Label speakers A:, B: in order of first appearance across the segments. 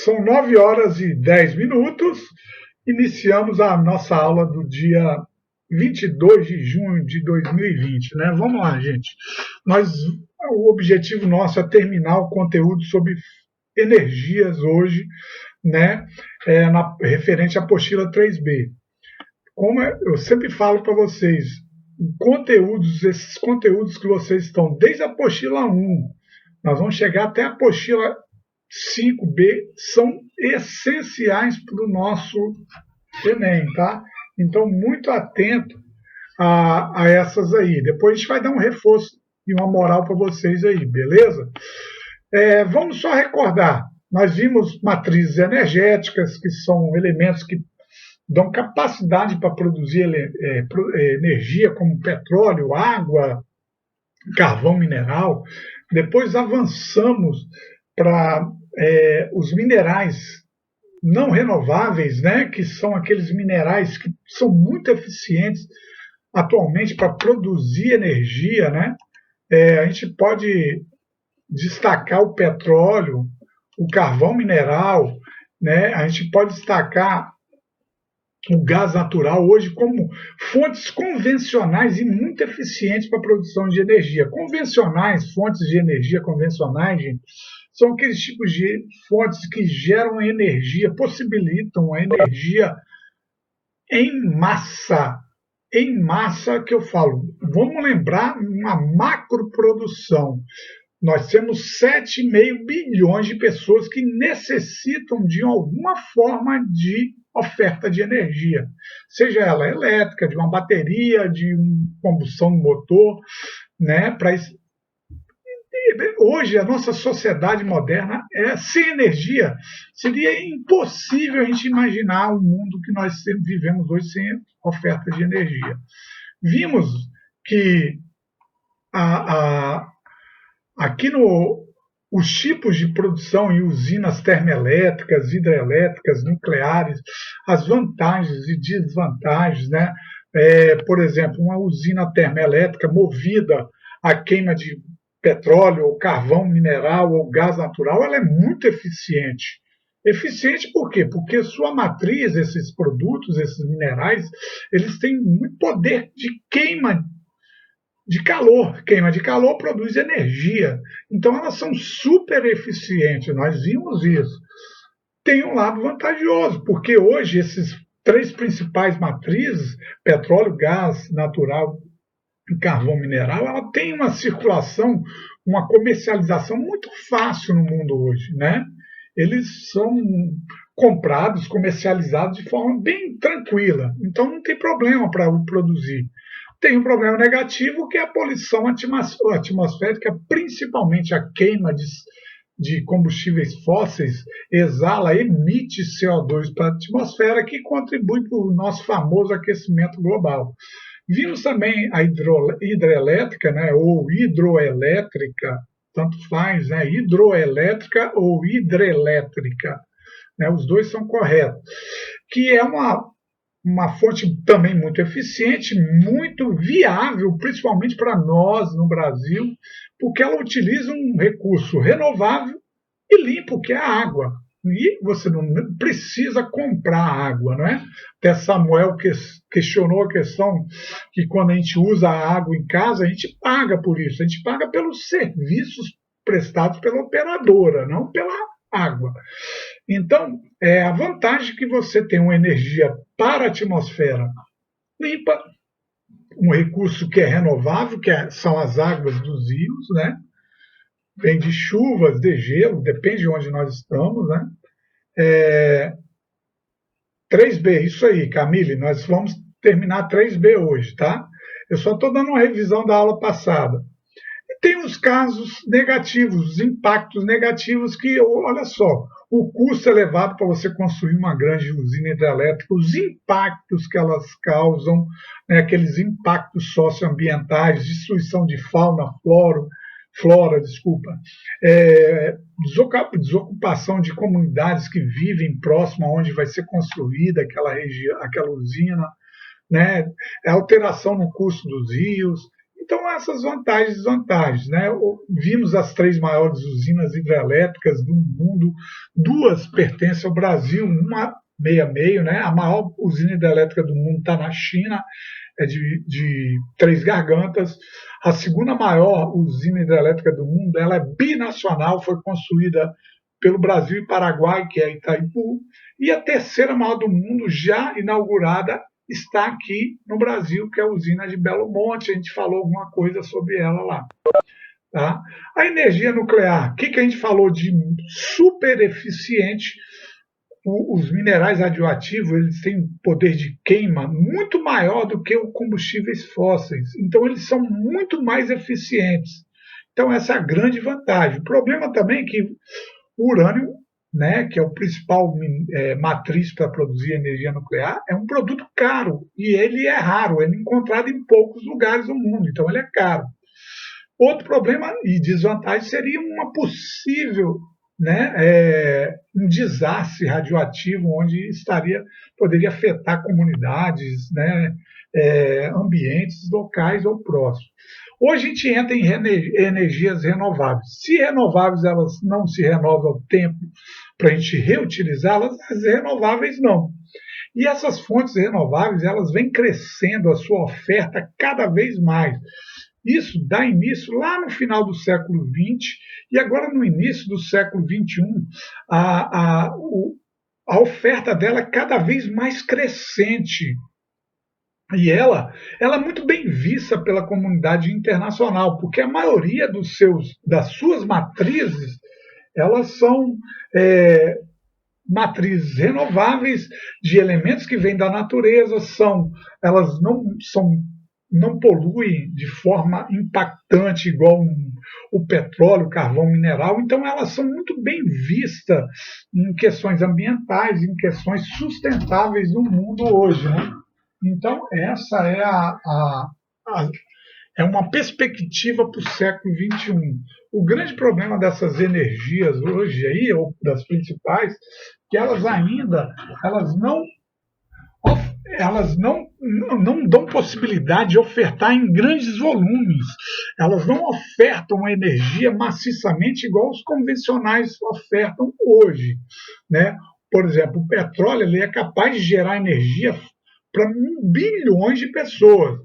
A: São 9h10. Iniciamos a nossa aula do dia 22 de junho de 2020, né? Vamos lá, gente. O objetivo nosso é terminar o conteúdo sobre energias hoje, né? Referente à apostila 3B. Como eu sempre falo para vocês, esses conteúdos que vocês estão desde a apostila 1, nós vamos chegar até a apostila 5B, são essenciais para o nosso Enem, tá? Então, muito atento a essas aí. Depois a gente vai dar um reforço e uma moral para vocês aí, beleza? Vamos só recordar, nós vimos matrizes energéticas, que são elementos que dão capacidade para produzir energia, como petróleo, água, carvão mineral. Depois avançamos para os minerais não renováveis, né, que são aqueles minerais que são muito eficientes atualmente para produzir energia, né? A gente pode destacar o petróleo, o carvão mineral, né? A gente pode destacar o gás natural hoje como fontes convencionais e muito eficientes para a produção de energia. Fontes de energia convencionais, gente, são aqueles tipos de fontes que geram energia, possibilitam a energia em massa que eu falo. Vamos lembrar uma macroprodução. Nós temos 7,5 bilhões de pessoas que necessitam de alguma forma de oferta de energia, seja ela elétrica, de uma bateria, de combustão no motor, né? Hoje, a nossa sociedade moderna sem energia. Seria impossível a gente imaginar o mundo que nós vivemos hoje sem oferta de energia. Vimos que aqui os tipos de produção em usinas termoelétricas, hidrelétricas, nucleares, as vantagens e desvantagens, né? Por exemplo, uma usina termoelétrica movida à queima de petróleo, ou carvão mineral, ou gás natural, ela é muito eficiente. Eficiente por quê? Porque sua matriz, esses produtos, esses minerais, eles têm muito poder de queima de calor. Queima de calor produz energia. Então, elas são super eficientes. Nós vimos isso. Tem um lado vantajoso, porque hoje esses três principais matrizes, petróleo, gás natural e carvão mineral, ela tem uma circulação, uma comercialização muito fácil no mundo hoje, né? Eles são comprados, comercializados de forma bem tranquila. Então, não tem problema para produzir. Tem um problema negativo, que é a poluição atmosférica, principalmente a queima de combustíveis fósseis, emite CO2 para a atmosfera, que contribui para o nosso famoso aquecimento global. Vimos também a hidrelétrica, né, ou hidroelétrica, tanto faz, né, hidroelétrica ou hidrelétrica, né, os dois são corretos, que é uma fonte também muito eficiente, muito viável, principalmente para nós no Brasil, porque ela utiliza um recurso renovável e limpo, que é a água. E você não precisa comprar água, não é? Até Samuel questionou a questão que quando a gente usa a água em casa, a gente paga por isso, a gente paga pelos serviços prestados pela operadora, não pela água. Então, a vantagem que você tem uma energia para a atmosfera limpa, um recurso que é renovável, são as águas dos rios, né? Vem de chuvas, de gelo, depende de onde nós estamos, né? 3B, isso aí, Camille, nós vamos terminar 3B hoje, tá? Eu só estou dando uma revisão da aula passada. E tem os casos negativos, os impactos negativos que, olha só, o custo elevado para você construir uma grande usina hidrelétrica, os impactos que elas causam, né, aqueles impactos socioambientais, destruição de fauna, flora, desocupação de comunidades que vivem próximo a onde vai ser construída aquela usina, né, alteração no curso dos rios. Então, essas vantagens e desvantagens, né? Vimos as 3 maiores usinas hidrelétricas do mundo, 2 pertencem ao Brasil, uma meio a meio, né? A maior usina hidrelétrica do mundo está na China, é de Três Gargantas. A segunda maior usina hidrelétrica do mundo, ela é binacional, foi construída pelo Brasil e Paraguai, que é Itaipu. E a terceira maior do mundo, já inaugurada, está aqui no Brasil, que é a usina de Belo Monte. A gente falou alguma coisa sobre ela lá. Tá? A energia nuclear, o que a gente falou de super eficiente? Os minerais radioativos, eles têm poder de queima muito maior do que os combustíveis fósseis. Então, eles são muito mais eficientes. Então, essa é a grande vantagem. O problema também é que o urânio, né, que é o principal matriz para produzir energia nuclear, é um produto caro e ele é raro, ele é encontrado em poucos lugares do mundo, então ele é caro. Outro problema e desvantagem seria uma possível, né, um desastre radioativo onde poderia afetar comunidades, né, ambientes locais ou próximos. Hoje a gente entra em energias renováveis. Se renováveis elas não se renovam ao tempo para a gente reutilizá-las, as renováveis não. E essas fontes renováveis elas vêm crescendo a sua oferta cada vez mais. Isso dá início lá no final do século XX e agora no início do século XXI, a oferta dela é cada vez mais crescente. E ela é muito bem vista pela comunidade internacional, porque a maioria das suas matrizes, elas são matrizes renováveis de elementos que vêm da natureza, elas não poluem de forma impactante, igual o petróleo, o carvão mineral. Então, elas são muito bem vistas em questões ambientais, em questões sustentáveis no mundo hoje, né? Então, essa é uma perspectiva para o século XXI. O grande problema dessas energias hoje, aí, ou das principais, que elas não dão possibilidade de ofertar em grandes volumes. Elas não ofertam energia maciçamente igual os convencionais ofertam hoje, né? Por exemplo, o petróleo ele é capaz de gerar energia para bilhões de pessoas.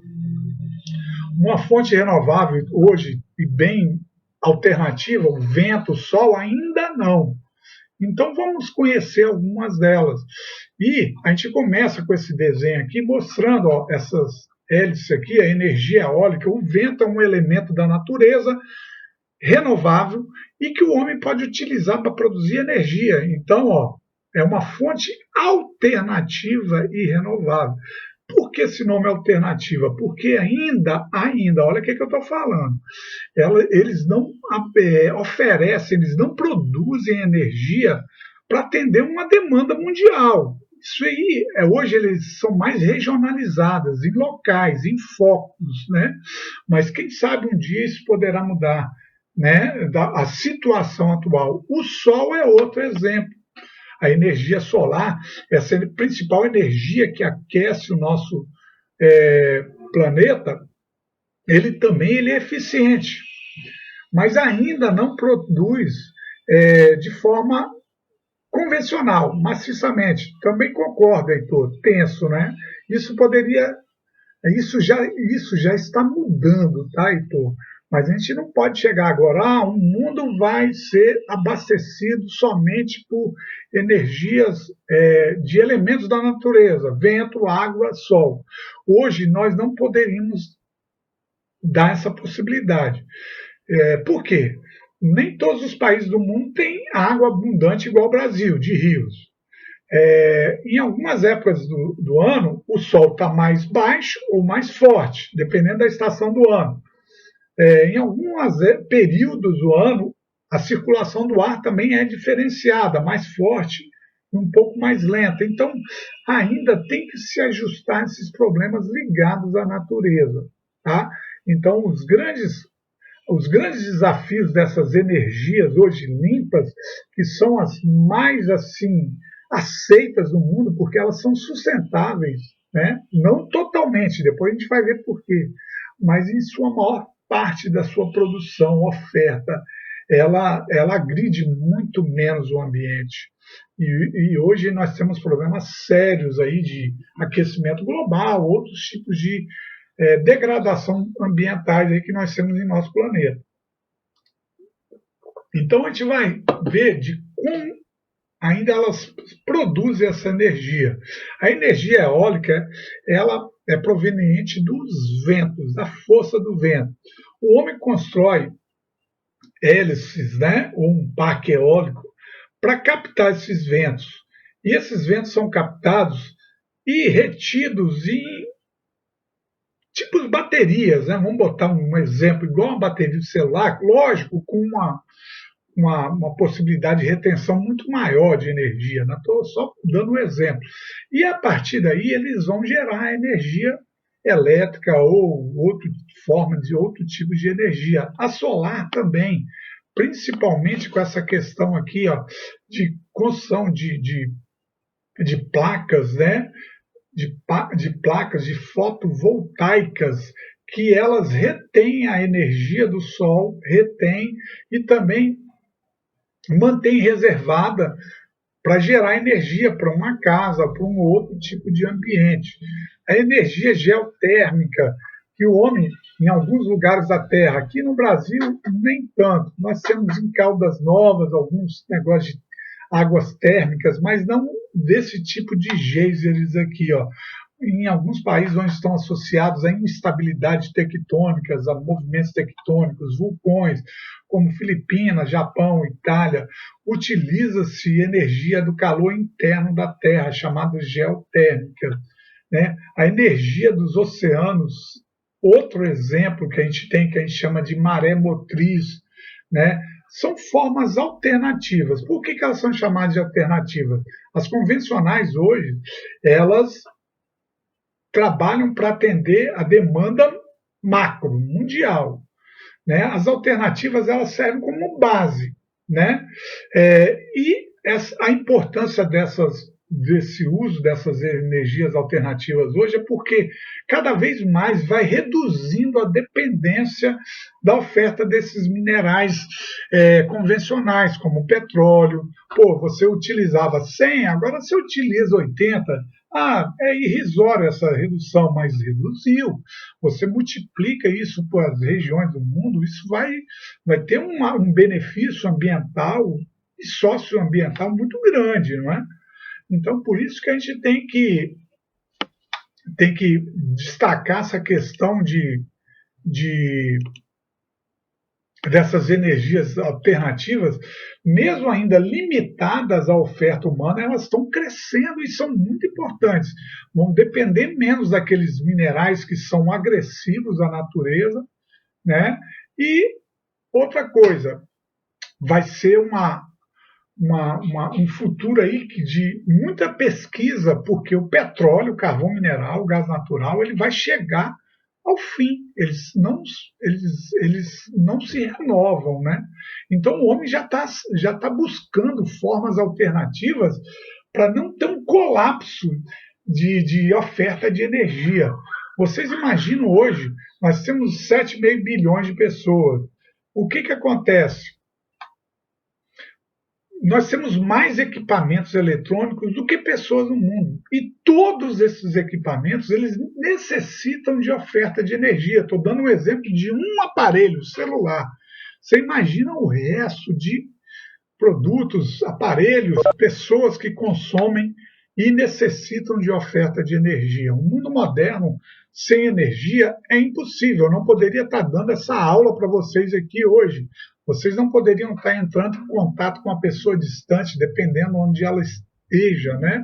A: Uma fonte renovável hoje e bem alternativa, o vento, o sol, ainda não. Então vamos conhecer algumas delas. E a gente começa com esse desenho aqui mostrando essas hélices aqui, a energia eólica. O vento é um elemento da natureza renovável e que o homem pode utilizar para produzir energia. Então, é uma fonte alternativa e renovável. Por que esse nome é alternativa? Porque ainda, olha o que eu estou falando, eles não oferecem, eles não produzem energia para atender uma demanda mundial. Isso aí, hoje eles são mais regionalizadas, em locais, em focos, né? Mas quem sabe um dia isso poderá mudar, né? A situação atual. O Sol é outro exemplo. A energia solar, essa principal energia que aquece o nosso planeta, ele é eficiente, mas ainda não produz de forma convencional, maciçamente. Também concordo, Heitor, tenso, né? Isso já está mudando, tá, Heitor? Mas a gente não pode chegar agora, o mundo vai ser abastecido somente por energias de elementos da natureza, vento, água, sol. Hoje nós não poderíamos dar essa possibilidade. Por quê? Nem todos os países do mundo têm água abundante igual ao Brasil, de rios. Em algumas épocas do ano, o sol está mais baixo ou mais forte, dependendo da estação do ano. Em alguns períodos do ano, a circulação do ar também é diferenciada, mais forte e um pouco mais lenta. Então, ainda tem que se ajustar a esses problemas ligados à natureza. Tá? Então, os grandes desafios dessas energias hoje limpas, que são as mais assim aceitas no mundo, porque elas são sustentáveis, né? Não totalmente, depois a gente vai ver por quê. mas em sua maior parte da sua produção, oferta, ela agride muito menos o ambiente. E hoje nós temos problemas sérios aí de aquecimento global, outros tipos de degradação ambientais aí que nós temos em nosso planeta. Então a gente vai ver de como ainda elas produzem essa energia. A energia eólica, ela é proveniente dos ventos, da força do vento. O homem constrói hélices, né, ou um parque eólico, para captar esses ventos. E esses ventos são captados e retidos em tipos baterias, né? Vamos botar um exemplo, igual uma bateria de celular, lógico, com uma possibilidade de retenção muito maior de energia. Estou só dando um exemplo. E a partir daí eles vão gerar energia elétrica ou outra forma de outro tipo de energia. A solar também, principalmente com essa questão aqui, ó, de construção de placas, né? De placas de fotovoltaicas que elas retêm a energia do sol, retêm e também mantém reservada para gerar energia para uma casa, para um outro tipo de ambiente. A energia geotérmica, que o homem, em alguns lugares da Terra, aqui no Brasil, nem tanto. Nós temos em Caldas Novas alguns negócios de águas térmicas, mas não desse tipo de geysers aqui, ó. Em alguns países onde estão associados a instabilidades tectônicas, a movimentos tectônicos, vulcões, como Filipinas, Japão, Itália, utiliza-se energia do calor interno da Terra, chamada geotérmica. Né? A energia dos oceanos, outro exemplo que a gente tem, que a gente chama de maré motriz, né? São formas alternativas. Por que elas são chamadas de alternativas? As convencionais hoje, elas trabalham para atender a demanda macro, mundial. Né? As alternativas elas servem como base. Né? E a importância desse uso dessas energias alternativas hoje é porque cada vez mais vai reduzindo a dependência da oferta desses minerais convencionais, como o petróleo. Pô, você utilizava 100, agora você utiliza 80. É irrisória essa redução, mas reduziu. Você multiplica isso para as regiões do mundo, isso vai ter um benefício ambiental e socioambiental muito grande, não é? Então, por isso que a gente tem que destacar essa questão dessas energias alternativas, mesmo ainda limitadas à oferta humana, elas estão crescendo e são muito importantes. Vão depender menos daqueles minerais que são agressivos à natureza, né? E outra coisa, vai ser um futuro aí de muita pesquisa, porque o petróleo, o carvão mineral, o gás natural, ele vai chegar ao fim. Eles não se renovam, né? Então o homem já tá buscando formas alternativas para não ter um colapso de oferta de energia. Vocês imaginam hoje, nós temos 7,5 bilhões de pessoas. O que acontece? Nós temos mais equipamentos eletrônicos do que pessoas no mundo. E todos esses equipamentos, eles necessitam de oferta de energia. Estou dando um exemplo de um aparelho celular. Você imagina o resto de produtos, aparelhos, pessoas que consomem e necessitam de oferta de energia. Um mundo moderno sem energia é impossível. Eu não poderia estar dando essa aula para vocês aqui hoje. Vocês não poderiam estar entrando em contato com uma pessoa distante, dependendo onde ela esteja, né?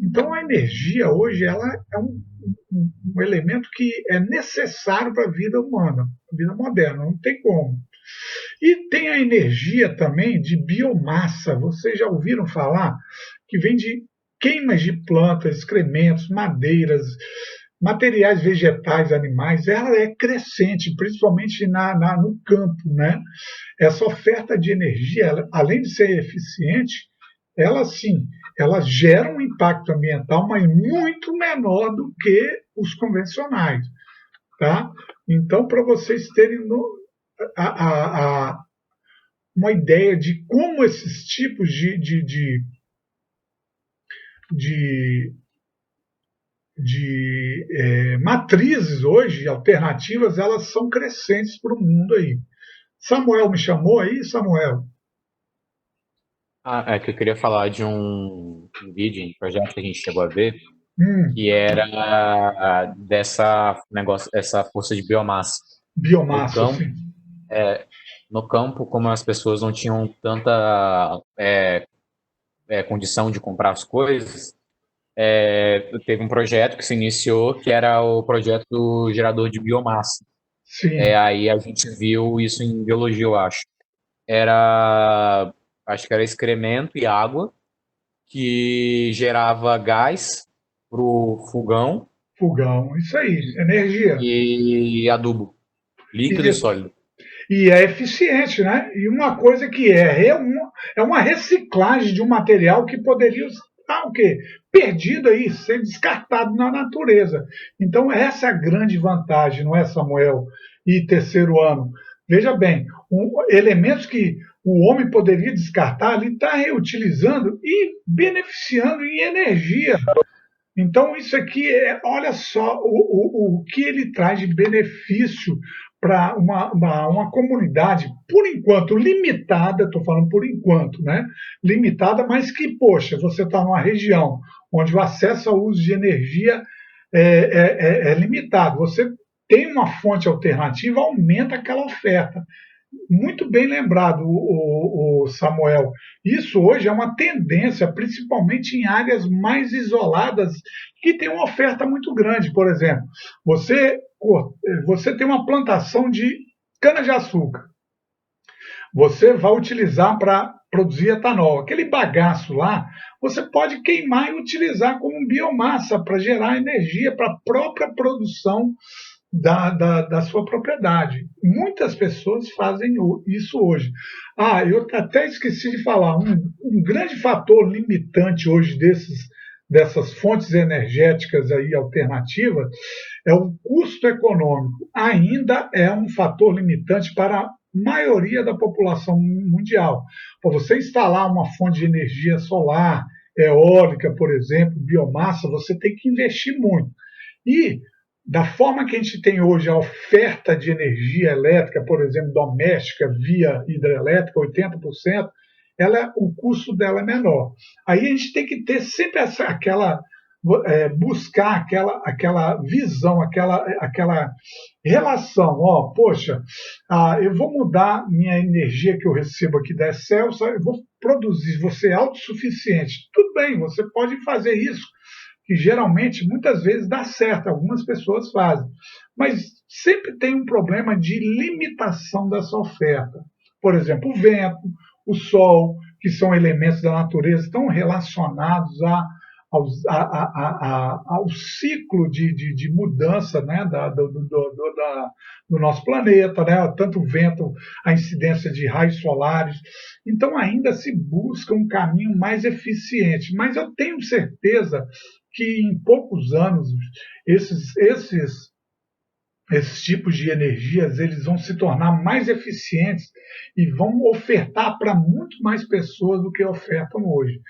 A: Então a energia hoje ela é um elemento que é necessário para a vida humana, a vida moderna, não tem como. E tem a energia também de biomassa. Vocês já ouviram falar que vem de queimas de plantas, excrementos, madeiras, materiais vegetais, animais. Ela é crescente, principalmente no campo, né? Essa oferta de energia, além de ser eficiente, ela gera um impacto ambiental, mas muito menor do que os convencionais. tá? Então, para vocês terem a, uma ideia de como esses tipos de, matrizes hoje, alternativas, elas são crescentes para o mundo aí. Samuel me chamou aí, Samuel?
B: É que eu queria falar de um vídeo, um projeto que a gente chegou a ver,
A: Hum,
B: que era dessa negócio, essa força de biomassa. No
A: biomassa,
B: campo,
A: sim.
B: no campo, como as pessoas não tinham tanta condição de comprar as coisas, teve um projeto que se iniciou, que era o projeto do gerador de biomassa.
A: Sim,
B: Aí a gente viu isso em biologia, eu acho. Era, acho que era excremento e água que gerava gás pro fogão
A: fogão, isso aí, energia.
B: e adubo, líquido e
A: Isso.
B: sólido.
A: E é eficiente, né? E uma coisa que é uma reciclagem de um material que poderia estar o quê? Perdido aí, ser descartado na natureza. Então, essa é a grande vantagem, não é, Samuel? E terceiro ano. Veja bem, elementos que o homem poderia descartar, ele está reutilizando e beneficiando em energia. Então, isso aqui olha só o que ele traz de benefício para uma comunidade, por enquanto limitada, estou falando por enquanto, né? Limitada, mas que, poxa, você está numa região onde o acesso ao uso de energia é limitado. Você tem uma fonte alternativa, aumenta aquela oferta. Muito bem lembrado, o Samuel. Isso hoje é uma tendência, principalmente em áreas mais isoladas, que tem uma oferta muito grande. Por exemplo, você, você tem uma plantação de cana-de-açúcar. Você vai utilizar para produzir etanol. Aquele bagaço lá, você pode queimar e utilizar como biomassa para gerar energia para a própria produção da sua propriedade. Muitas pessoas fazem isso hoje. Ah, eu até esqueci de falar, um grande fator limitante hoje dessas fontes energéticas aí alternativas é o custo econômico. Ainda é um fator limitante para a maioria da população mundial. Para você instalar uma fonte de energia solar, eólica, por exemplo, biomassa, você tem que investir muito. E da forma que a gente tem hoje a oferta de energia elétrica, por exemplo, doméstica via hidrelétrica, 80%, o custo dela é menor. Aí a gente tem que ter sempre buscar aquela visão, aquela relação. Ó, poxa, eu vou mudar minha energia que eu recebo aqui da Excelsa, eu vou produzir, vou ser autossuficiente. Tudo bem, você pode fazer isso que geralmente, muitas vezes, dá certo, algumas pessoas fazem, mas sempre tem um problema de limitação dessa oferta. Por exemplo, o vento, o sol, que são elementos da natureza tão relacionados ao ciclo de mudança, né, do nosso planeta, né, tanto o vento, a incidência de raios solares. Então, ainda se busca um caminho mais eficiente, mas eu tenho certeza que em poucos anos esses tipos de energias eles vão se tornar mais eficientes e vão ofertar para muito mais pessoas do que ofertam hoje.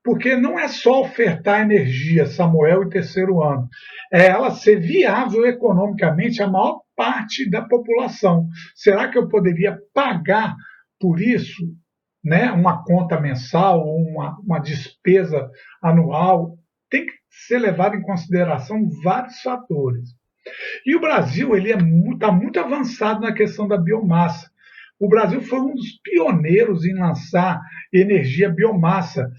A: Porque não é só ofertar energia, Samuel, em terceiro ano, é ela ser viável economicamente a maior parte da população. Será que eu poderia pagar por isso, né, uma conta mensal, uma despesa anual? Tem que ser levado em consideração vários fatores. E o Brasil ele está muito avançado na questão da biomassa. O Brasil foi um dos pioneiros em lançar energia biomassa.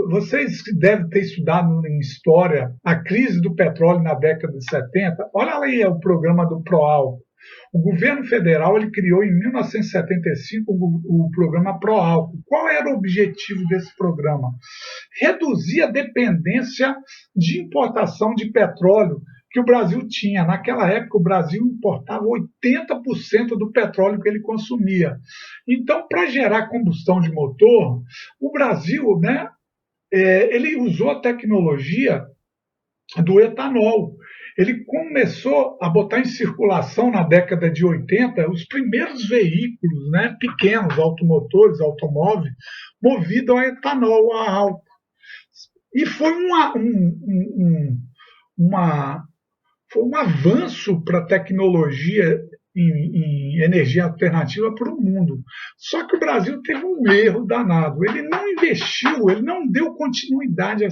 A: Vocês devem ter estudado em história a crise do petróleo na década de 70. Olha aí o programa do Proálcool. O governo federal ele criou em 1975 o programa Proálcool. Qual era o objetivo desse programa? Reduzir a dependência de importação de petróleo que o Brasil tinha. Naquela época, o Brasil importava 80% do petróleo que ele consumia. Então, para gerar combustão de motor, o Brasil, né, ele usou a tecnologia do etanol. ele começou a botar em circulação na década de 80 os primeiros veículos, né, pequenos, automotores, automóveis, movidos a etanol, a álcool. E foi uma, foi um avanço para a tecnologia em energia alternativa para o mundo. Só que o Brasil teve um erro danado. Ele não investiu, ele não deu continuidade a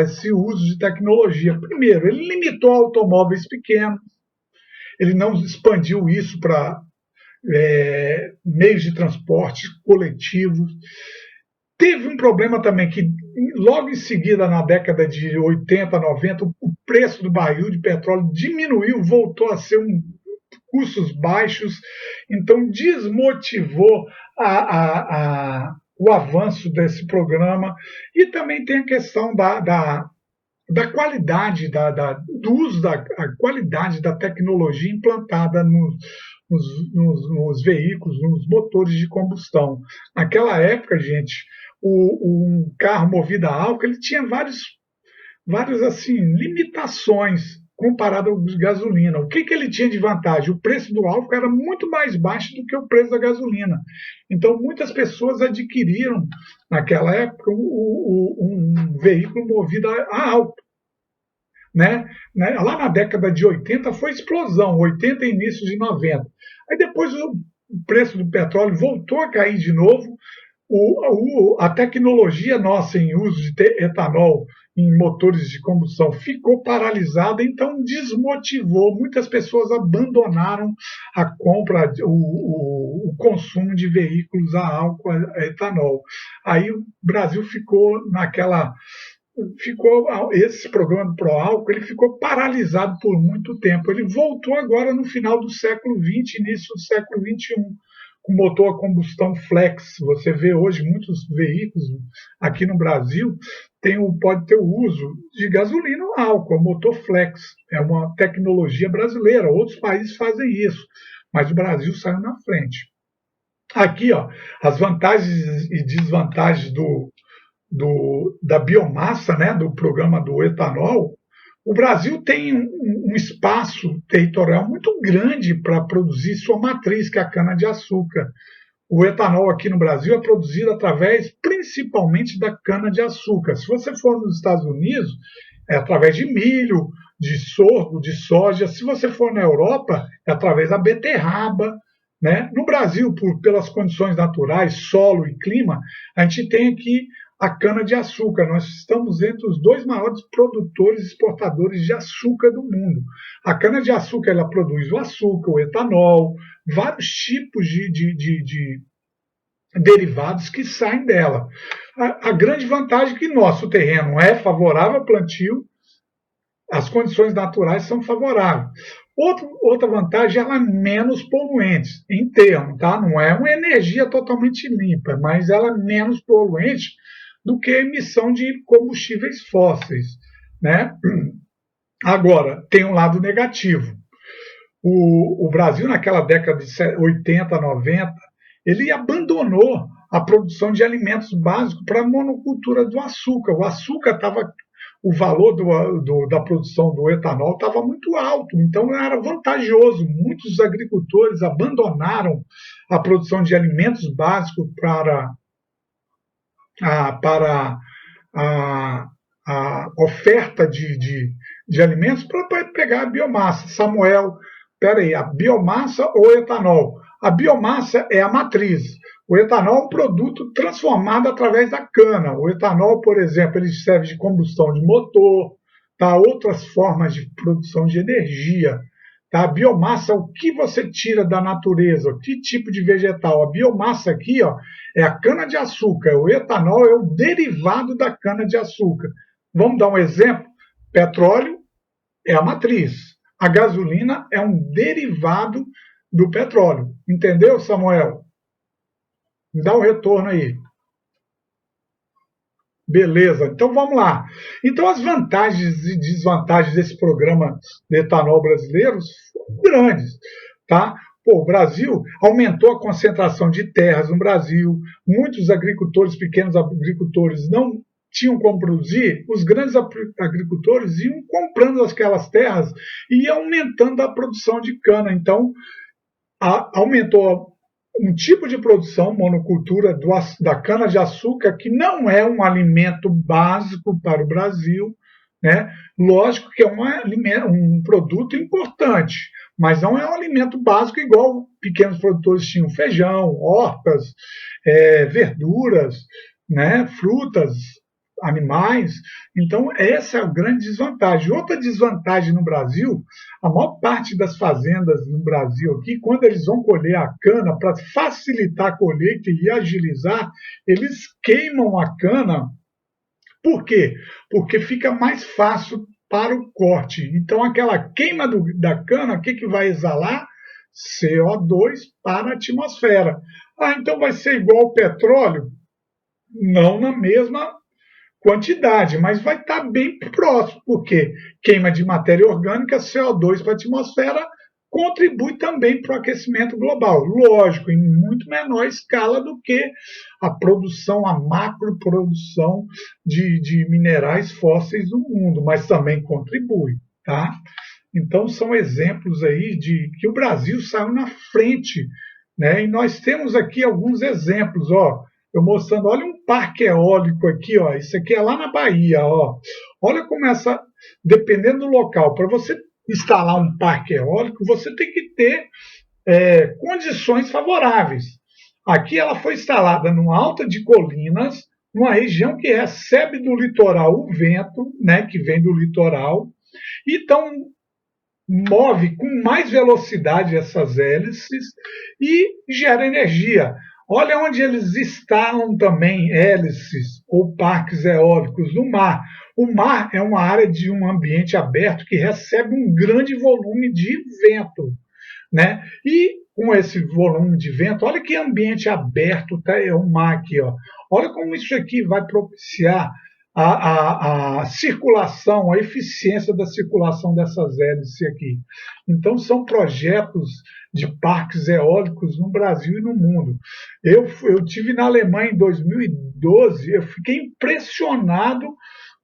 A: esse uso de tecnologia. Primeiro, ele limitou automóveis pequenos, ele não expandiu isso para meios de transporte coletivos. Teve um problema também que, logo em seguida, na década de 80, 90, o preço do barril de petróleo diminuiu, voltou a ser custos baixos, então desmotivou o avanço desse programa. E também tem a questão da qualidade, do uso da qualidade da tecnologia implantada nos veículos, nos motores de combustão. Naquela época, gente, um carro movido a álcool ele tinha várias assim, limitações comparado ao de gasolina. O que ele tinha de vantagem? O preço do álcool era muito mais baixo do que o preço da gasolina. Então, muitas pessoas adquiriram, naquela época, um veículo movido a álcool. Né? Lá na década de 80 foi explosão, 80 e início de 90. Aí depois o preço do petróleo voltou a cair de novo, a tecnologia nossa em uso de etanol em motores de combustão ficou paralisada, então desmotivou, muitas pessoas abandonaram a compra, o consumo de veículos a álcool, a etanol. Aí o Brasil ficou esse programa do Proálcool ele ficou paralisado por muito tempo. Ele voltou agora no final do século XX, início do século XXI, com motor a combustão flex. Você vê hoje muitos veículos aqui no Brasil pode ter o uso de gasolina ou álcool, motor flex. É uma tecnologia brasileira. Outros países fazem isso, mas o Brasil saiu na frente. Aqui, ó, as vantagens e desvantagens da biomassa, né, do programa do etanol. O Brasil tem um espaço territorial muito grande para produzir sua matriz, que é a cana-de-açúcar. O etanol aqui no Brasil é produzido através, principalmente, da cana-de-açúcar. Se você for nos Estados Unidos, é através de milho, de sorgo, de soja. Se você for na Europa, é através da beterraba. Né? No Brasil, pelas condições naturais, solo e clima, a gente tem aqui a cana-de-açúcar. Nós estamos entre os 2 maiores produtores e exportadores de açúcar do mundo. A cana-de-açúcar ela produz o açúcar, o etanol, vários tipos de derivados que saem dela. A grande vantagem é que nosso terreno é favorável ao plantio, as condições naturais são favoráveis. Outra vantagem, ela é menos poluente, em termos, tá? Não é uma energia totalmente limpa, mas ela é menos poluente do que a emissão de combustíveis fósseis. Né? Agora, tem um lado negativo. O Brasil, naquela década de 80, 90, ele abandonou a produção de alimentos básicos para a monocultura do açúcar. O açúcar estava... O valor da produção do etanol estava muito alto, então era vantajoso. Muitos agricultores abandonaram a produção de alimentos básicos para a oferta de alimentos para pegar a biomassa. Samuel, peraí, a biomassa ou etanol? A biomassa é a matriz. O etanol é um produto transformado através da cana. O etanol, por exemplo, ele serve de combustão de motor, tá? Outras formas de produção de energia. Tá? A biomassa, o que você tira da natureza? Que tipo de vegetal? A biomassa aqui, ó, é a cana-de-açúcar. O etanol é o derivado da cana-de-açúcar. Vamos dar um exemplo? Petróleo é a matriz. A gasolina é um derivado do petróleo. Entendeu, Samuel? Me dá um retorno aí. Beleza, então vamos lá. Então as vantagens e desvantagens desse programa de etanol brasileiro são grandes. Tá? Pô, o Brasil aumentou a concentração de terras no Brasil, muitos agricultores, pequenos agricultores, não tinham como produzir, os grandes agricultores iam comprando aquelas terras e iam aumentando a produção de cana. Então, aumentou um tipo de produção, monocultura da cana-de-açúcar, que não é um alimento básico para o Brasil, né? Lógico que é um produto importante, mas não é um alimento básico igual pequenos produtores tinham feijão, hortas, verduras, né? Frutas, animais. Então, essa é a grande desvantagem. Outra desvantagem no Brasil, a maior parte das fazendas no Brasil aqui, quando eles vão colher a cana, para facilitar a colheita e agilizar, eles queimam a cana. Por quê? Porque fica mais fácil para o corte. Então, aquela queima da cana, o que vai exalar? CO2 para a atmosfera. Então vai ser igual ao petróleo? Não na mesma quantidade, mas vai estar bem próximo, porque queima de matéria orgânica, CO2 para a atmosfera, contribui também para o aquecimento global. Lógico, em muito menor escala do que a produção, a macroprodução de minerais fósseis no mundo, mas também contribui. Tá? Então, são exemplos aí de que o Brasil saiu na frente, né? E nós temos aqui alguns exemplos, ó. Eu mostrando, olha um parque eólico aqui, ó. Isso aqui é lá na Bahia, ó. Olha como dependendo do local, para você instalar um parque eólico, você tem que ter condições favoráveis. Aqui ela foi instalada numa alta de colinas, numa região que recebe do litoral o vento, né, que vem do litoral, então move com mais velocidade essas hélices e gera energia. Olha onde eles instalam também hélices ou parques eólicos no mar. O mar é uma área de um ambiente aberto que recebe um grande volume de vento, né? E com esse volume de vento, olha que ambiente aberto tá, é o mar aqui, ó. Olha como isso aqui vai propiciar a circulação, a eficiência da circulação dessas hélices aqui. Então, são projetos de parques eólicos no Brasil e no mundo. Eu tive na Alemanha em 2012, eu fiquei impressionado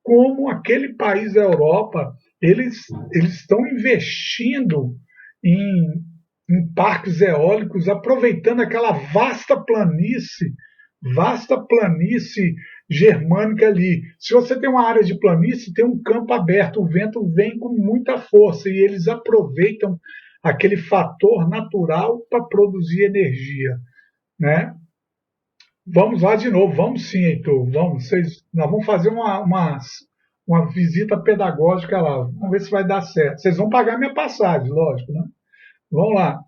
A: como aquele país da Europa, eles estão investindo em parques eólicos, aproveitando aquela vasta planície germânica ali. Se você tem uma área de planície, tem um campo aberto, o vento vem com muita força e eles aproveitam aquele fator natural para produzir energia, né? Vamos lá de novo, vamos sim, Heitor, vamos. Nós vamos fazer uma visita pedagógica lá, vamos ver se vai dar certo. Vocês vão pagar minha passagem, lógico, né? Vamos lá.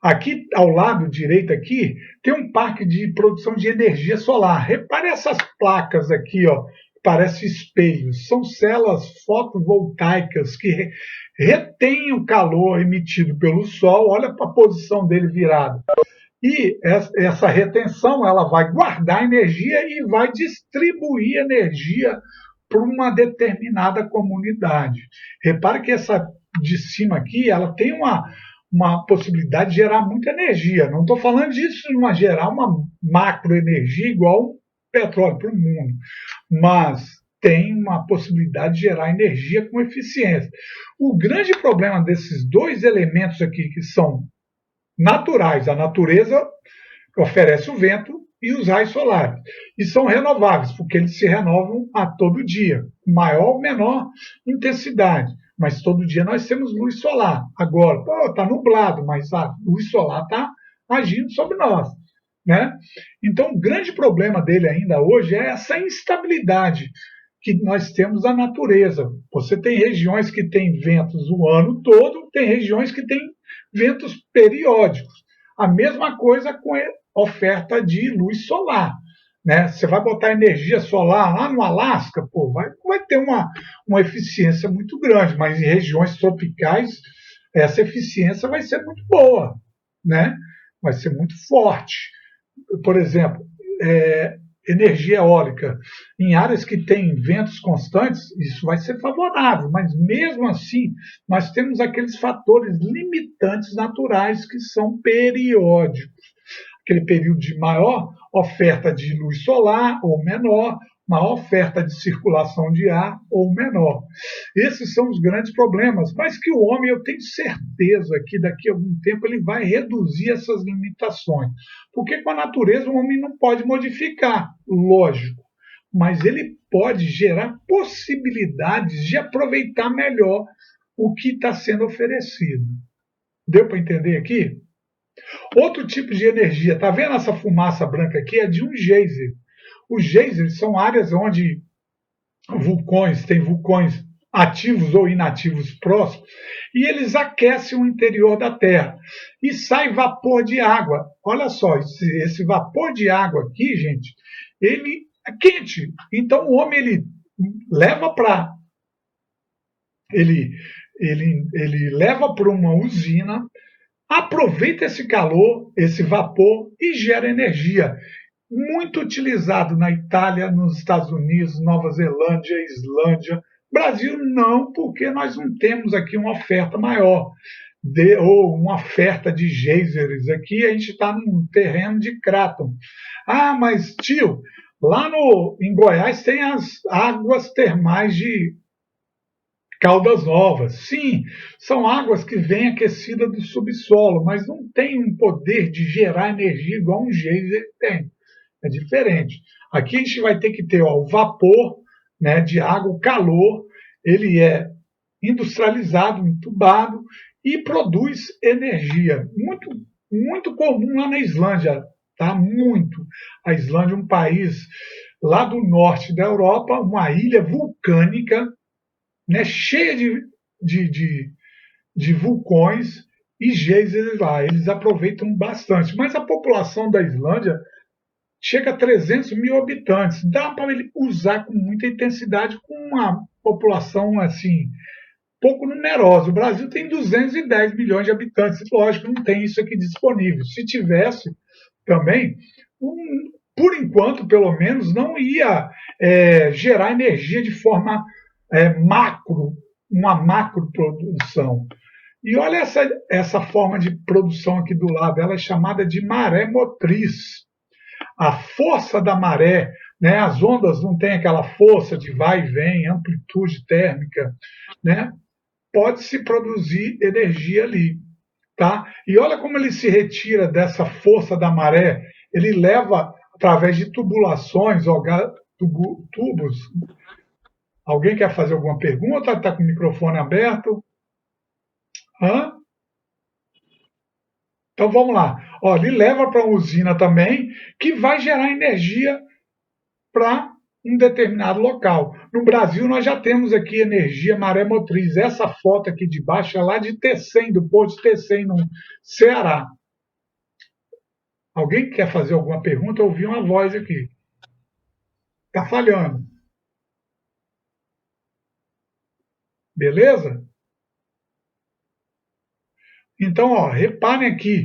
A: Aqui ao lado direito aqui tem um parque de produção de energia solar. Repare essas placas aqui, ó, que parecem espelhos. São células fotovoltaicas que retêm o calor emitido pelo sol. Olha para a posição dele virado. E essa retenção ela vai guardar energia e vai distribuir energia para uma determinada comunidade. Repare que essa de cima aqui ela tem uma possibilidade de gerar muita energia. Não estou falando disso de gerar uma macroenergia igual o petróleo para o mundo, mas tem uma possibilidade de gerar energia com eficiência. O grande problema desses dois elementos aqui, que são naturais, a natureza oferece o vento e os raios solares, e são renováveis, porque eles se renovam a todo dia, maior ou menor intensidade. Mas todo dia nós temos luz solar. Agora, está nublado, mas a luz solar está agindo sobre nós, né? Então, o grande problema dele ainda hoje é essa instabilidade que nós temos da natureza. Você tem regiões que têm ventos o ano todo, tem regiões que têm ventos periódicos. A mesma coisa com a oferta de luz solar. Né? Você vai botar energia solar lá no Alasca, vai ter uma eficiência muito grande, mas em regiões tropicais essa eficiência vai ser muito boa, né? Vai ser muito forte. Por exemplo, energia eólica em áreas que têm ventos constantes, isso vai ser favorável, mas mesmo assim nós temos aqueles fatores limitantes naturais que são periódicos. aquele período de maior oferta de luz solar ou menor, maior oferta de circulação de ar ou menor. Esses são os grandes problemas, mas que o homem, eu tenho certeza que daqui a algum tempo ele vai reduzir essas limitações, porque com a natureza o homem não pode modificar, lógico, mas ele pode gerar possibilidades de aproveitar melhor o que está sendo oferecido. Deu para entender aqui? Outro tipo de energia, está vendo essa fumaça branca aqui? É de um geyser. Os geysers são áreas onde tem vulcões ativos ou inativos próximos, e eles aquecem o interior da Terra. E sai vapor de água. Olha só, esse vapor de água aqui, gente, ele é quente. Então o homem ele leva para ele leva para uma usina, aproveita esse calor, esse vapor e gera energia. Muito utilizado na Itália, nos Estados Unidos, Nova Zelândia, Islândia. Brasil não, porque nós não temos aqui uma oferta maior, ou uma oferta de geysers. Aqui a gente está num terreno de Craton. Ah, mas tio, lá em Goiás tem as águas termais de Caldas Novas. Sim, são águas que vêm aquecidas do subsolo, mas não tem um poder de gerar energia igual um geyser tem. É diferente. Aqui a gente vai ter que ter o vapor, né, de água, o calor, ele é industrializado, entubado e produz energia. Muito, muito comum lá na Islândia, tá? Muito. A Islândia é um país lá do norte da Europa, uma ilha vulcânica, né, cheia de vulcões e geysers lá. Eles aproveitam bastante. Mas a população da Islândia chega a 300 mil habitantes. Dá para ele usar com muita intensidade com uma população assim pouco numerosa. O Brasil tem 210 milhões de habitantes. Lógico, não tem isso aqui disponível. Se tivesse também, por enquanto, pelo menos, não ia gerar energia de forma macro, uma macro produção. E olha essa forma de produção aqui do lado, ela é chamada de maré motriz. A força da maré, né, as ondas não têm aquela força de vai e vem, amplitude térmica, né, pode-se produzir energia ali. Tá? E olha como ele se retira dessa força da maré, ele leva através de tubulações, tubos. Alguém quer fazer alguma pergunta? Está com o microfone aberto? Hã? Então vamos lá. Ó, ele leva para uma usina também, que vai gerar energia para um determinado local. No Brasil, nós já temos aqui energia maré motriz. Essa foto aqui de baixo é lá de Tecém, do Porto de Tecém, no Ceará. Alguém quer fazer alguma pergunta? Eu ouvi uma voz aqui. Está falhando. Beleza? Então, ó, reparem aqui.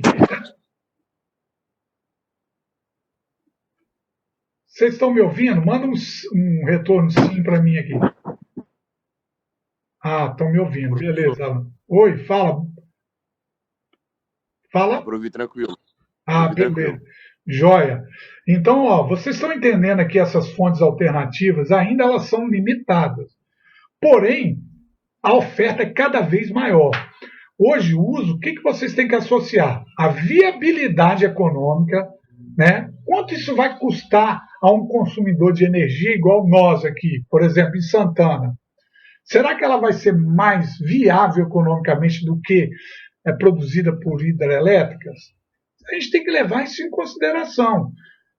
A: Vocês estão me ouvindo? Manda um retorno sim para mim aqui. Ah, estão me ouvindo. Beleza, Alan. Oi, fala. Fala.
C: Dá para ouvir tranquilo.
A: Ah, beleza. Joia. Então, ó, vocês estão entendendo aqui essas fontes alternativas, ainda elas são limitadas. Porém, a oferta é cada vez maior. Hoje, o uso, o que vocês têm que associar? A viabilidade econômica, né? Quanto isso vai custar a um consumidor de energia igual nós aqui, por exemplo, em Santana? Será que ela vai ser mais viável economicamente do que é produzida por hidrelétricas? A gente tem que levar isso em consideração.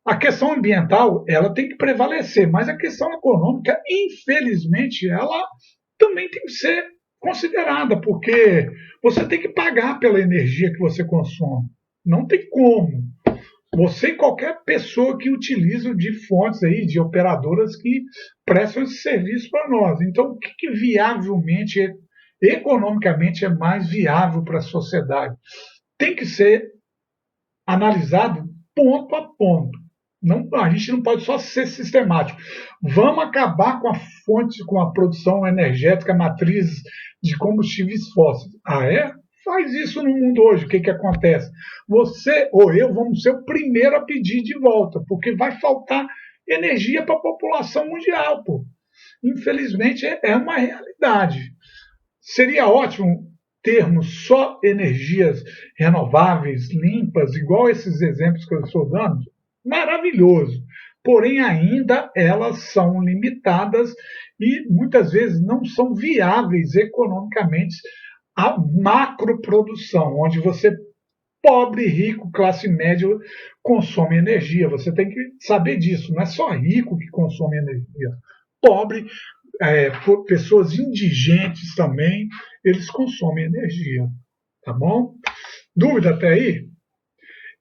A: A questão ambiental, ela tem que prevalecer, mas a questão econômica, infelizmente, ela também tem que ser considerada, porque você tem que pagar pela energia que você consome. Não tem como. Você e qualquer pessoa que utiliza de fontes aí, de operadoras que prestam esse serviço para nós. Então, o que viavelmente, economicamente, é mais viável para a sociedade? Tem que ser analisado ponto a ponto. Não, a gente não pode só ser sistemático. Vamos acabar com a fonte, com a produção energética matriz de combustíveis fósseis. Ah, é? Faz isso no mundo hoje, o que acontece? Você ou eu vamos ser o primeiro a pedir de volta, porque vai faltar energia para a população mundial, pô. Infelizmente é uma realidade. Seria ótimo termos só energias renováveis, limpas, igual esses exemplos que eu estou dando? Maravilhoso. Porém, ainda elas são limitadas e muitas vezes não são viáveis economicamente a macroprodução, onde você, pobre, rico, classe média, consome energia. Você tem que saber disso. Não é só rico que consome energia. Pobre, pessoas indigentes também, eles consomem energia. Tá bom? Dúvida até aí?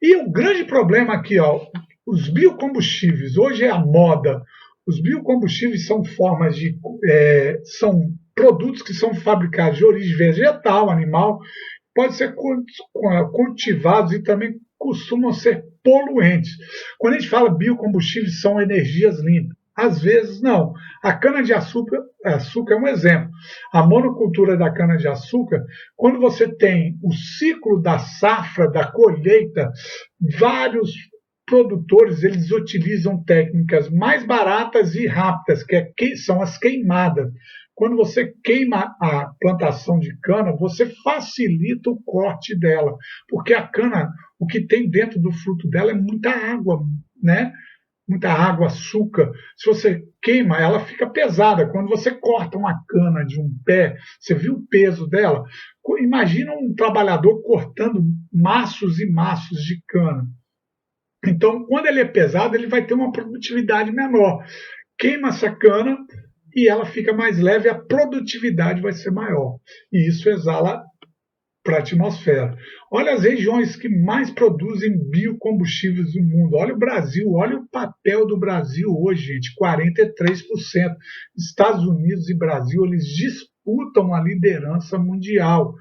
A: E o grande problema aqui, ó, os biocombustíveis, hoje é a moda. Os biocombustíveis são formas de. São produtos que são fabricados de origem vegetal, animal, podem ser cultivados e também costumam ser poluentes. Quando a gente fala biocombustíveis, são energias limpas. Às vezes, não. A cana-de-açúcar é um exemplo. A monocultura da cana-de-açúcar, quando você tem o ciclo da safra, da colheita, vários produtores eles utilizam técnicas mais baratas e rápidas, que são as queimadas. Quando você queima a plantação de cana, você facilita o corte dela, porque a cana, o que tem dentro do fruto dela é muita água, né? Muita água, açúcar. Se você queima, ela fica pesada. Quando você corta uma cana de um pé, você viu o peso dela? Imagina um trabalhador cortando maços e maços de cana. Então, quando ele é pesado, ele vai ter uma produtividade menor. Queima essa cana e ela fica mais leve, a produtividade vai ser maior. E isso exala para a atmosfera. Olha as regiões que mais produzem biocombustíveis no mundo. Olha o Brasil, olha o papel do Brasil hoje, gente, 43%. Estados Unidos e Brasil, eles disputam a liderança mundial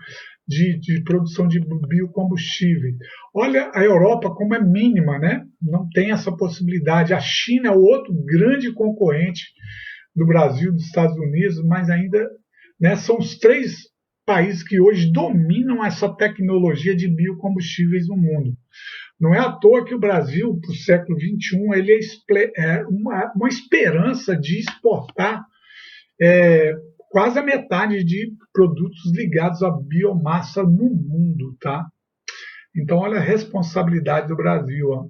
A: de produção de biocombustíveis. Olha a Europa como é mínima, né? Não tem essa possibilidade. A China é o outro grande concorrente do Brasil, dos Estados Unidos, mas ainda, né, são os três países que hoje dominam essa tecnologia de biocombustíveis no mundo. Não é à toa que o Brasil, para o século XXI, ele é uma esperança de exportar quase a metade de produtos ligados à biomassa no mundo, tá? Então, olha a responsabilidade do Brasil. Ó.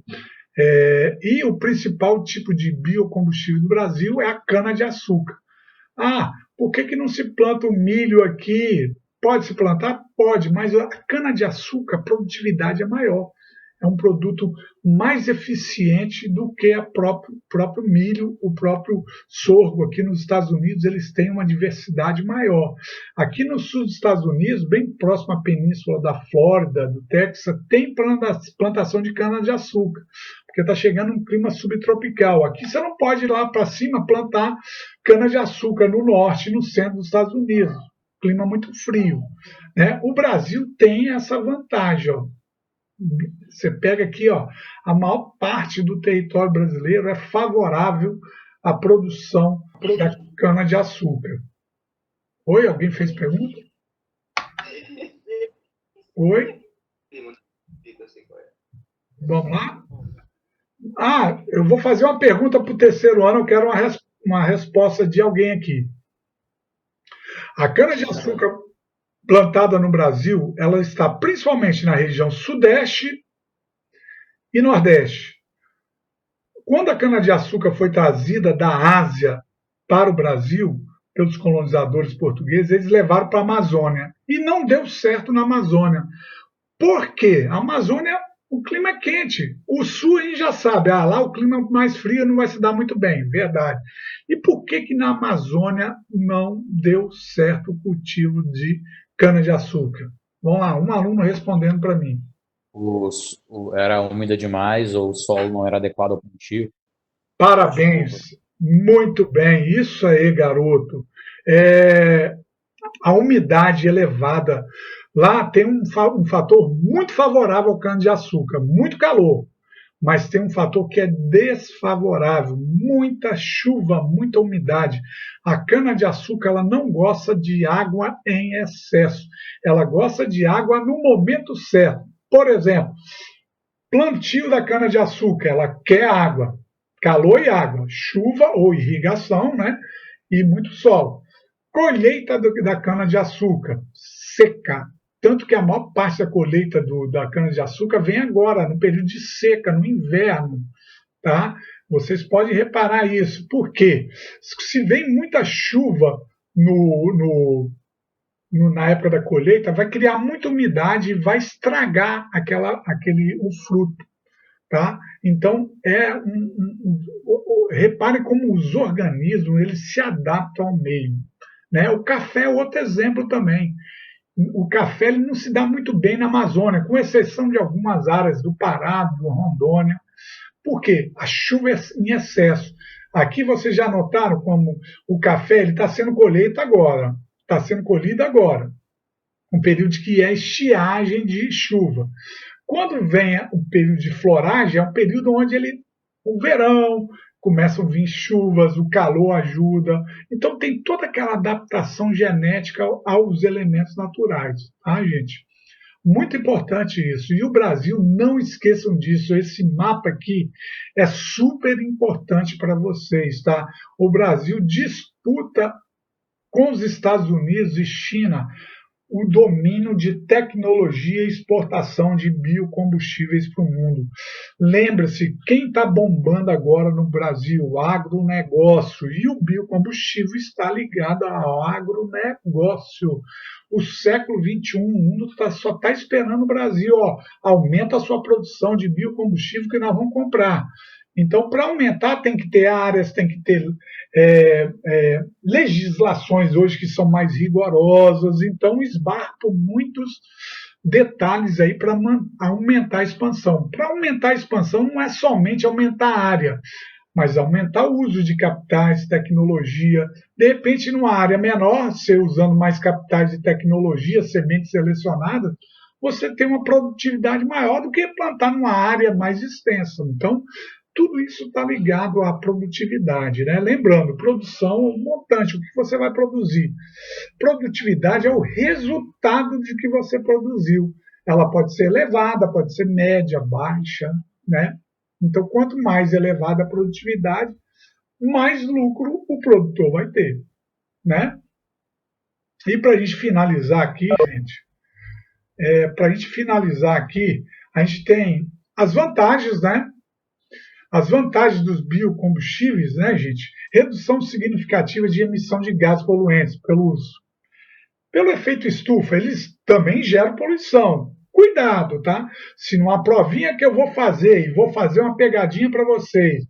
A: E o principal tipo de biocombustível do Brasil é a cana-de-açúcar. Ah, por que não se planta o milho aqui? Pode se plantar? Pode, mas a cana-de-açúcar, a produtividade é maior. É um produto mais eficiente do que o próprio milho, o próprio sorgo. Aqui nos Estados Unidos, eles têm uma diversidade maior. Aqui no sul dos Estados Unidos, bem próximo à península da Flórida, do Texas, tem plantação de cana-de-açúcar, porque está chegando um clima subtropical. Aqui você não pode ir lá para cima plantar cana-de-açúcar no norte e no centro dos Estados Unidos. Clima muito frio. Né? O Brasil tem essa vantagem. Ó. Você pega aqui, ó, a maior parte do território brasileiro é favorável à produção da cana-de-açúcar. Oi, alguém fez pergunta? Oi? Vamos lá? Ah, eu vou fazer uma pergunta para o terceiro ano, eu quero uma resposta de alguém aqui. A cana-de-açúcar plantada no Brasil, ela está principalmente na região sudeste e nordeste. Quando a cana-de-açúcar foi trazida da Ásia para o Brasil, pelos colonizadores portugueses, eles levaram para a Amazônia. E não deu certo na Amazônia. Por quê? A Amazônia, o clima é quente. O sul a gente já sabe, lá o clima é mais frio, não vai se dar muito bem, verdade. E por que na Amazônia não deu certo o cultivo de cana-de-açúcar? Vamos lá, um aluno respondendo para mim.
B: Era úmida demais ou o solo não era adequado ao cultivo?
A: Parabéns, muito bem, isso aí, garoto. A umidade elevada lá tem um fator muito favorável ao cana-de-açúcar, muito calor. mas tem um fator que é desfavorável: muita chuva, muita umidade. A cana-de-açúcar ela não gosta de água em excesso, ela gosta de água no momento certo. Por exemplo, plantio da cana-de-açúcar, ela quer água, calor e água, chuva ou irrigação, né? E muito sol. Colheita da cana-de-açúcar, seca. Tanto que a maior parte da colheita da cana-de-açúcar vem agora, no período de seca, no inverno. Tá? Vocês podem reparar isso. Por quê? Se vem muita chuva na época da colheita, vai criar muita umidade e vai estragar o fruto. Tá? Então, repare como os organismos eles se adaptam ao meio. Né? O café é outro exemplo também. O café ele não se dá muito bem na Amazônia, com exceção de algumas áreas do Pará, do Rondônia. Por quê? A chuva é em excesso. Aqui vocês já notaram como o café está sendo colhido agora. Está sendo colhido agora. Um período que é estiagem de chuva. Quando vem o período de floragem, é um período onde o verão, começam a vir chuvas, o calor ajuda. Então tem toda aquela adaptação genética aos elementos naturais, tá, gente? Muito importante isso. E o Brasil, não esqueçam disso. Esse mapa aqui é super importante para vocês, tá? O Brasil disputa com os Estados Unidos e China o domínio de tecnologia e exportação de biocombustíveis para o mundo. Lembre-se, quem está bombando agora no Brasil? O agronegócio. E o biocombustível está ligado ao agronegócio. O século XXI, o mundo só está esperando o Brasil. Aumenta a sua produção de biocombustível que nós vamos comprar. Então, para aumentar, tem que ter áreas, tem que ter legislações hoje que são mais rigorosas. Então, esbarra por muitos detalhes aí para aumentar a expansão. Para aumentar a expansão, não é somente aumentar a área, mas aumentar o uso de capitais, tecnologia. De repente, numa área menor, você usando mais capitais e tecnologia, sementes selecionadas, você tem uma produtividade maior do que plantar numa área mais extensa. Então, tudo isso está ligado à produtividade, né? Lembrando, produção é um montante, o que você vai produzir. Produtividade é o resultado de que você produziu. Ela pode ser elevada, pode ser média, baixa, né? Então, quanto mais elevada a produtividade, mais lucro o produtor vai ter, né? E para a gente finalizar aqui, gente, a gente tem as vantagens, né? As vantagens dos biocombustíveis, né, gente? Redução significativa de emissão de gases poluentes pelo uso. Pelo efeito estufa, eles também geram poluição. Cuidado, tá? Se numa provinha que eu vou fazer, e vou fazer uma pegadinha para vocês,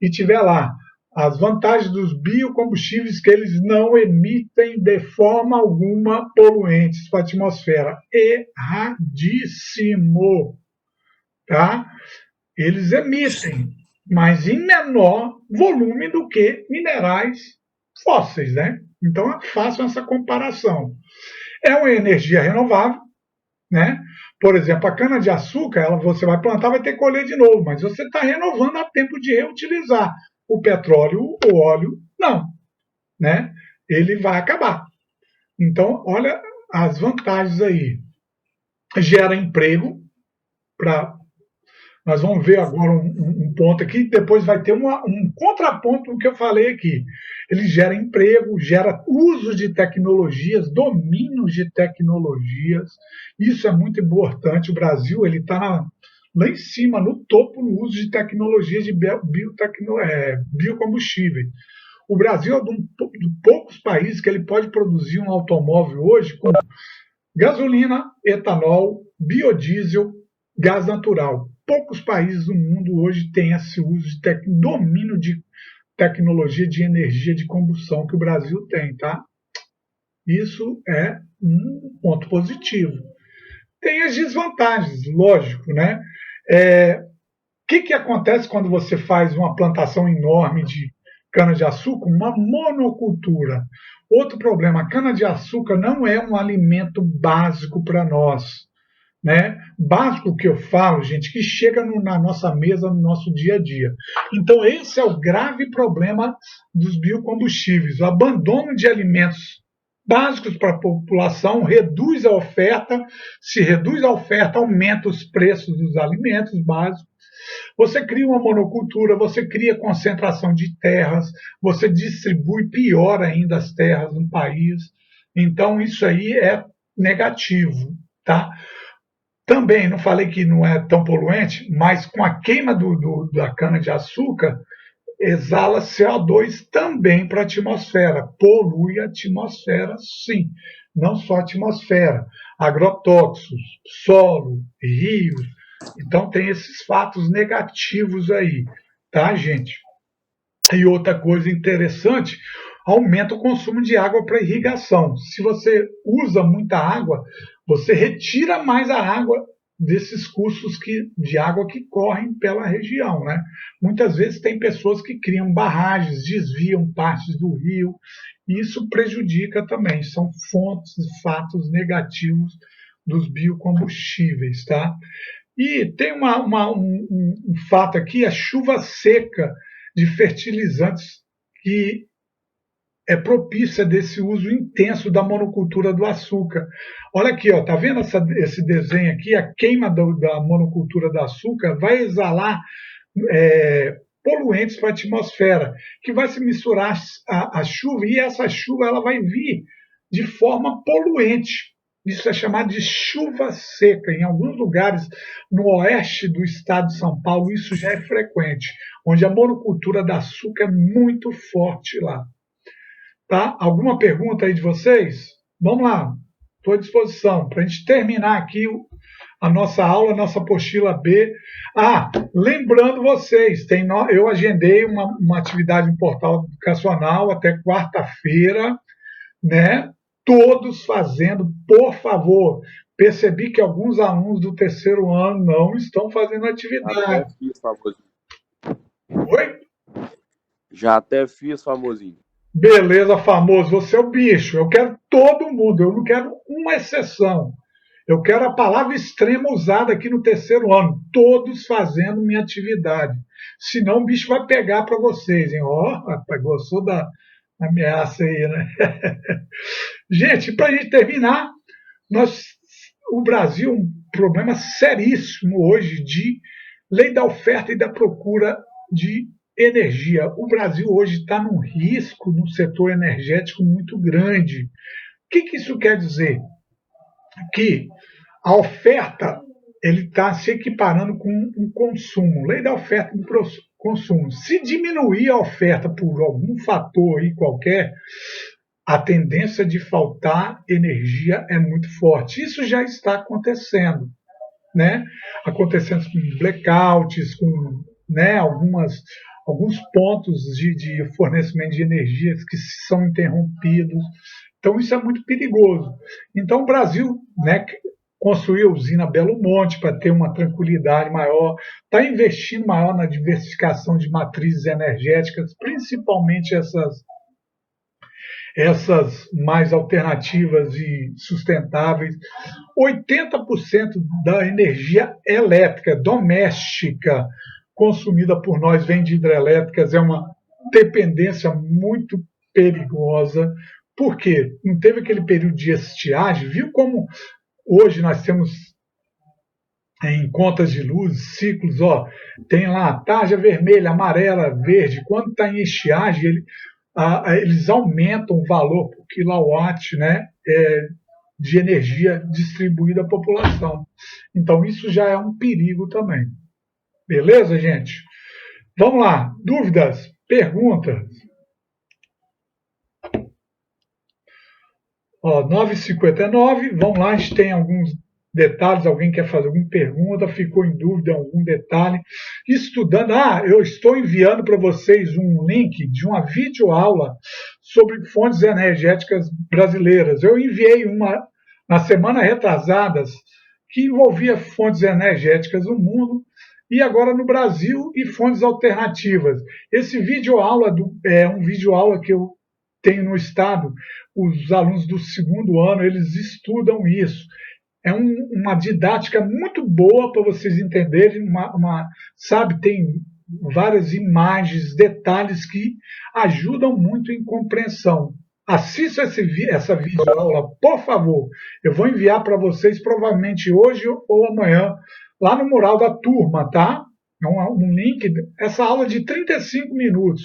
A: e tiver lá as vantagens dos biocombustíveis, que eles não emitem de forma alguma poluentes para a atmosfera. Erradíssimo, tá? Eles emitem, mas em menor volume do que minerais fósseis, né? Então, façam essa comparação. É uma energia renovável, né? Por exemplo, a cana-de-açúcar, você vai plantar, vai ter que colher de novo, mas você está renovando a tempo de reutilizar. O petróleo, o óleo, não, né? Ele vai acabar. Então, olha as vantagens aí. Gera emprego para... Nós vamos ver agora um ponto aqui, depois vai ter um contraponto do que eu falei aqui. Ele gera emprego, gera uso de tecnologias, domínio de tecnologias. Isso é muito importante. O Brasil está lá em cima, no topo, no uso de tecnologias de biocombustíveis. O Brasil é um dos poucos países que ele pode produzir um automóvel hoje com gasolina, etanol, biodiesel, gás natural. Poucos países do mundo hoje têm esse uso de domínio de tecnologia de energia de combustão que o Brasil tem, tá? Isso é um ponto positivo. Tem as desvantagens, lógico, né? O que acontece quando você faz uma plantação enorme de cana-de-açúcar? Uma monocultura. Outro problema, a cana-de-açúcar não é um alimento básico para nós. né? Básico que eu falo, gente, que chega na nossa mesa, no nosso dia a dia. Então, esse é o grave problema dos biocombustíveis. O abandono de alimentos básicos para a população reduz a oferta. Se reduz a oferta, aumenta os preços dos alimentos básicos. Você cria uma monocultura, você cria concentração de terras, você distribui pior ainda as terras no país. Então, isso aí é negativo, tá? Também, não falei que não é tão poluente, mas com a queima da cana-de-açúcar, exala CO2 também para a atmosfera, polui a atmosfera, sim, não só a atmosfera, agrotóxicos, solo, rios, então tem esses fatos negativos aí, tá, gente? E outra coisa interessante, aumenta o consumo de água para irrigação. Se você usa muita água, você retira mais a água desses cursos de água que correm pela região, né? Muitas vezes tem pessoas que criam barragens, desviam partes do rio, e isso prejudica também. São fontes e fatos negativos dos biocombustíveis, tá? E tem um fato aqui, a chuva seca de fertilizantes que é propícia desse uso intenso da monocultura do açúcar. Olha aqui, ó, tá vendo esse desenho aqui? A queima da monocultura do açúcar vai exalar poluentes para a atmosfera, que vai se misturar a chuva, e essa chuva ela vai vir de forma poluente. Isso é chamado de chuva seca. Em alguns lugares no oeste do estado de São Paulo, isso já é frequente, onde a monocultura da açúcar é muito forte lá. Tá? Alguma pergunta aí de vocês? Vamos lá, estou à disposição para a gente terminar aqui a nossa aula, a nossa apostila B. Lembrando vocês, eu agendei uma atividade no portal educacional até quarta-feira, né? Todos fazendo, por favor. Percebi que alguns alunos do terceiro ano não estão fazendo atividade.
C: Já até fiz, famosinho.
A: Oi?
C: Já até fiz, famosinho.
A: Beleza, famoso, você é o bicho. Eu quero todo mundo, eu não quero uma exceção. Eu quero a palavra extrema usada aqui no terceiro ano, todos fazendo minha atividade. Senão o bicho vai pegar para vocês, hein? Rapaz, gostou da ameaça aí, né? Gente, para a gente terminar, o Brasil um problema seríssimo hoje de lei da oferta e da procura de energia. O Brasil hoje está num risco no setor energético muito grande. O que isso quer dizer? Que a oferta ele está se equiparando com um consumo. Lei da oferta e do consumo. Se diminuir a oferta por algum fator aí qualquer, a tendência de faltar energia é muito forte. Isso já está acontecendo, né? Acontecendo com blackouts, com, né, alguns pontos de fornecimento de energia que são interrompidos. Então, isso é muito perigoso. Então, o Brasil, né, construiu a usina Belo Monte para ter uma tranquilidade maior, está investindo maior na diversificação de matrizes energéticas, principalmente essas mais alternativas e sustentáveis. 80% da energia elétrica doméstica consumida por nós vem de hidrelétricas, é uma dependência muito perigosa. Por quê? Não teve aquele período de estiagem? Viu como hoje nós temos em contas de luz, ciclos, tem lá tarja vermelha, amarela, verde. Quando está em estiagem, eles aumentam o valor por quilowatt, né, de energia distribuída à população. Então, isso já é um perigo também. Beleza, gente? Vamos lá. Dúvidas? Perguntas? 9h59. Vamos lá, a gente tem alguns detalhes. Alguém quer fazer alguma pergunta? Ficou em dúvida algum detalhe? Estudando. Eu estou enviando para vocês um link de uma videoaula sobre fontes energéticas brasileiras. Eu enviei uma na semana retrasada que envolvia fontes energéticas no mundo e agora no Brasil e fontes alternativas. Esse videoaula é um videoaula que eu tenho no estado. Os alunos do segundo ano, eles estudam isso. É uma didática muito boa para vocês entenderem, sabe, tem várias imagens, detalhes que ajudam muito em compreensão. Assista essa videoaula, por favor. Eu vou enviar para vocês provavelmente hoje ou amanhã, lá no mural da turma, tá? É um link. Essa aula de 35 minutos.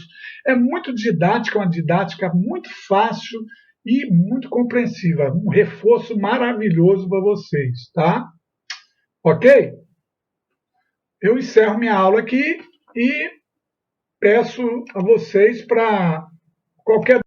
A: É muito didática, uma didática muito fácil e muito compreensiva. Um reforço maravilhoso para vocês, tá? Ok? Eu encerro minha aula aqui e peço a vocês para qualquer